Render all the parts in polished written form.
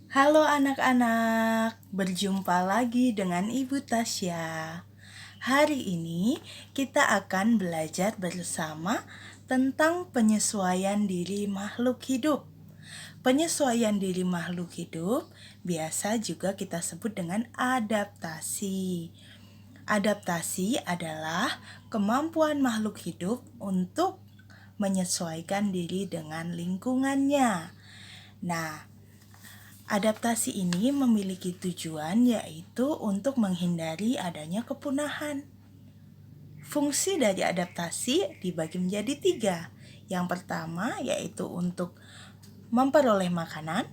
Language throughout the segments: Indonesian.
Halo anak-anak, berjumpa lagi dengan Ibu Tasya. Hari ini kita akan belajar bersama tentang penyesuaian diri makhluk hidup. Penyesuaian diri makhluk hidup biasa juga kita sebut dengan adaptasi. Adaptasi adalah kemampuan makhluk hidup untuk menyesuaikan diri dengan lingkungannya. Nah, adaptasi ini memiliki tujuan yaitu untuk menghindari adanya kepunahan. Fungsi dari adaptasi dibagi menjadi 3. Yang pertama yaitu untuk memperoleh makanan.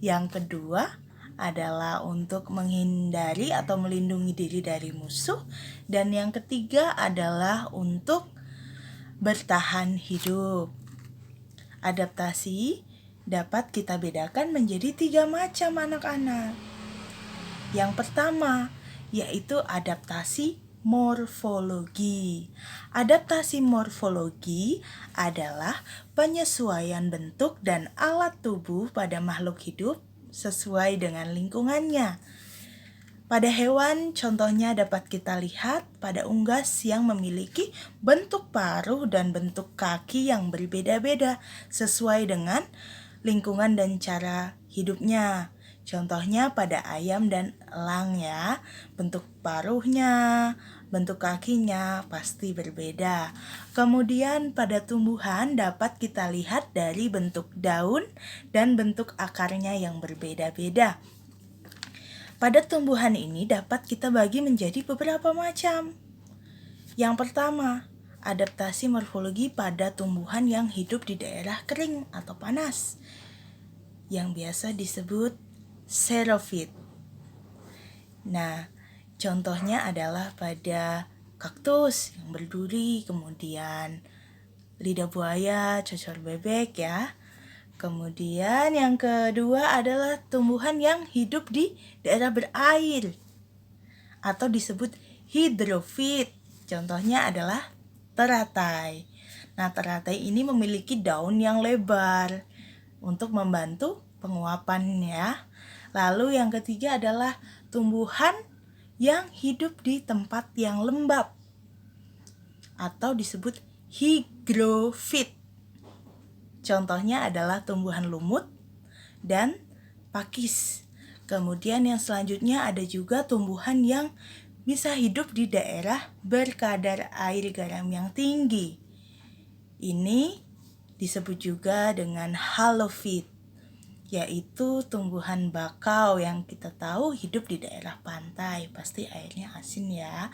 Yang kedua adalah untuk menghindari atau melindungi diri dari musuh. Dan yang ketiga adalah untuk bertahan hidup. Adaptasi dapat kita bedakan menjadi 3 macam anak-anak. Yang pertama, yaitu adaptasi morfologi. Adaptasi morfologi adalah penyesuaian bentuk dan alat tubuh pada makhluk hidup sesuai dengan lingkungannya. Pada hewan, contohnya dapat kita lihat pada unggas yang memiliki bentuk paruh dan bentuk kaki yang berbeda-beda sesuai dengan lingkungan dan cara hidupnya. Contohnya pada ayam dan elang ya, bentuk paruhnya, bentuk kakinya pasti berbeda. Kemudian pada tumbuhan dapat kita lihat dari bentuk daun dan bentuk akarnya yang berbeda-beda. Pada tumbuhan ini dapat kita bagi menjadi beberapa macam. Yang pertama, adaptasi morfologi pada tumbuhan yang hidup di daerah kering atau panas, yang biasa disebut xerophyte. Nah, contohnya adalah pada kaktus yang berduri, kemudian lidah buaya, cocor bebek ya. Kemudian yang kedua adalah tumbuhan yang hidup di daerah berair atau disebut hidrofit. Contohnya adalah teratai. Nah, teratai ini memiliki daun yang lebar untuk membantu penguapan ya. Lalu yang ketiga adalah tumbuhan yang hidup di tempat yang lembab atau disebut hygrofit. Contohnya adalah tumbuhan lumut dan pakis. Kemudian yang selanjutnya ada juga tumbuhan yang bisa hidup di daerah berkadar air garam yang tinggi. Ini disebut juga dengan halofit, yaitu tumbuhan bakau yang kita tahu hidup di daerah pantai, pasti airnya asin ya.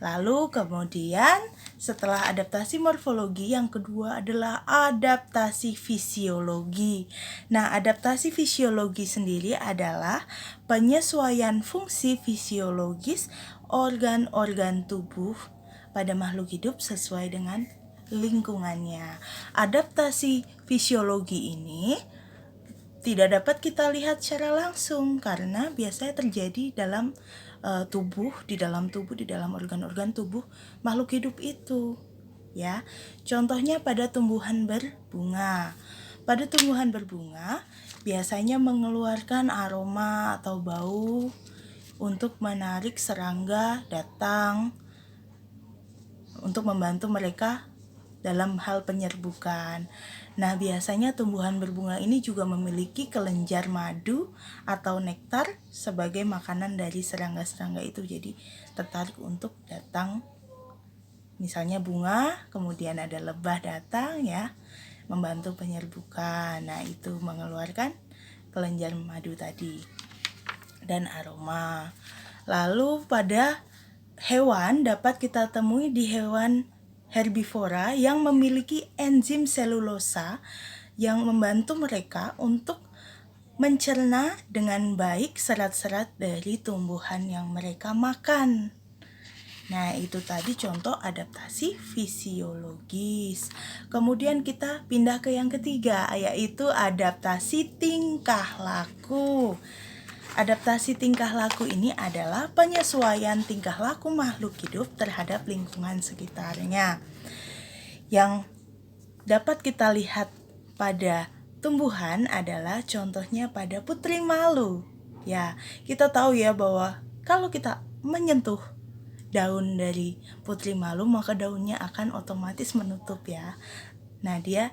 Lalu kemudian setelah adaptasi morfologi, yang kedua adalah adaptasi fisiologi. Nah, adaptasi fisiologi sendiri adalah penyesuaian fungsi fisiologis organ-organ tubuh pada makhluk hidup sesuai dengan lingkungannya. Adaptasi fisiologi ini tidak dapat kita lihat secara langsung karena biasanya terjadi dalam tubuh, di dalam organ-organ tubuh makhluk hidup itu ya. Contohnya pada tumbuhan berbunga. Pada tumbuhan berbunga biasanya mengeluarkan aroma atau bau untuk menarik serangga datang untuk membantu mereka dalam hal penyerbukan. Nah, biasanya tumbuhan berbunga ini juga memiliki kelenjar madu atau nektar sebagai makanan dari serangga-serangga itu. Jadi tertarik untuk datang, misalnya bunga, kemudian ada lebah datang ya, membantu penyerbukan. Nah, itu mengeluarkan kelenjar madu tadi dan aroma. Lalu pada hewan dapat kita temui di hewan herbivora yang memiliki enzim selulosa yang membantu mereka untuk mencerna dengan baik serat-serat dari tumbuhan yang mereka makan. Nah, itu tadi contoh adaptasi fisiologis. Kemudian kita pindah ke yang ketiga, yaitu adaptasi tingkah laku. Adaptasi tingkah laku ini adalah penyesuaian tingkah laku makhluk hidup terhadap lingkungan sekitarnya, yang dapat kita lihat pada tumbuhan adalah contohnya pada putri malu. Ya, kita tahu ya bahwa kalau kita menyentuh daun dari putri malu, maka daunnya akan otomatis menutup ya. Nah, dia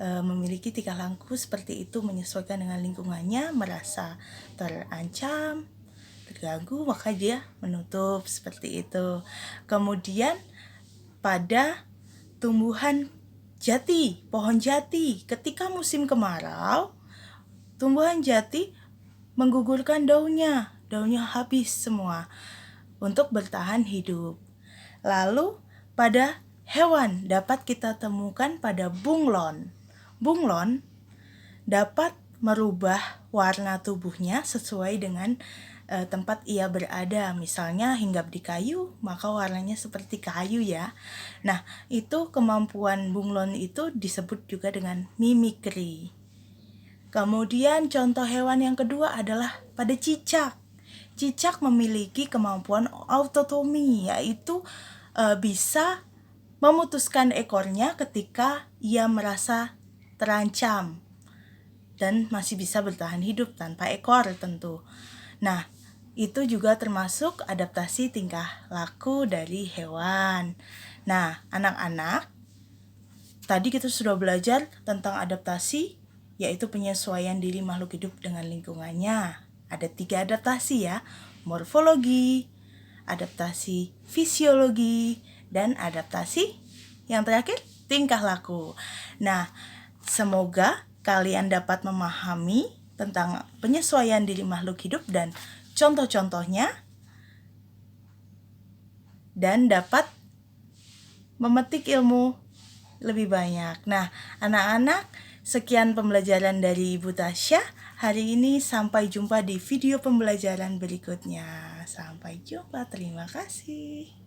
memiliki tingkah laku seperti itu, menyesuaikan dengan lingkungannya, merasa terancam, terganggu, maka dia menutup seperti itu. Kemudian pada tumbuhan jati, pohon jati, ketika musim kemarau, tumbuhan jati menggugurkan daunnya habis semua untuk bertahan hidup. Lalu pada hewan dapat kita temukan pada bunglon. Bunglon dapat merubah warna tubuhnya sesuai dengan tempat ia berada. Misalnya hinggap di kayu, maka warnanya seperti kayu ya. Nah, itu kemampuan bunglon itu disebut juga dengan mimikri. Kemudian contoh hewan yang kedua adalah pada cicak. Cicak memiliki kemampuan autotomi, yaitu bisa memutuskan ekornya ketika ia merasa terancam dan masih bisa bertahan hidup tanpa ekor tentu. Nah, itu juga termasuk adaptasi tingkah laku dari hewan. Nah, anak-anak, tadi kita sudah belajar tentang adaptasi, yaitu penyesuaian diri makhluk hidup dengan lingkungannya. Ada 3 adaptasi ya, morfologi, adaptasi fisiologi, dan adaptasi yang terakhir tingkah laku. Nah, semoga kalian dapat memahami tentang penyesuaian diri makhluk hidup dan contoh-contohnya, dan dapat memetik ilmu lebih banyak. Nah, anak-anak, sekian pembelajaran dari Ibu Tasya hari ini. Sampai jumpa di video pembelajaran berikutnya. Sampai jumpa, terima kasih.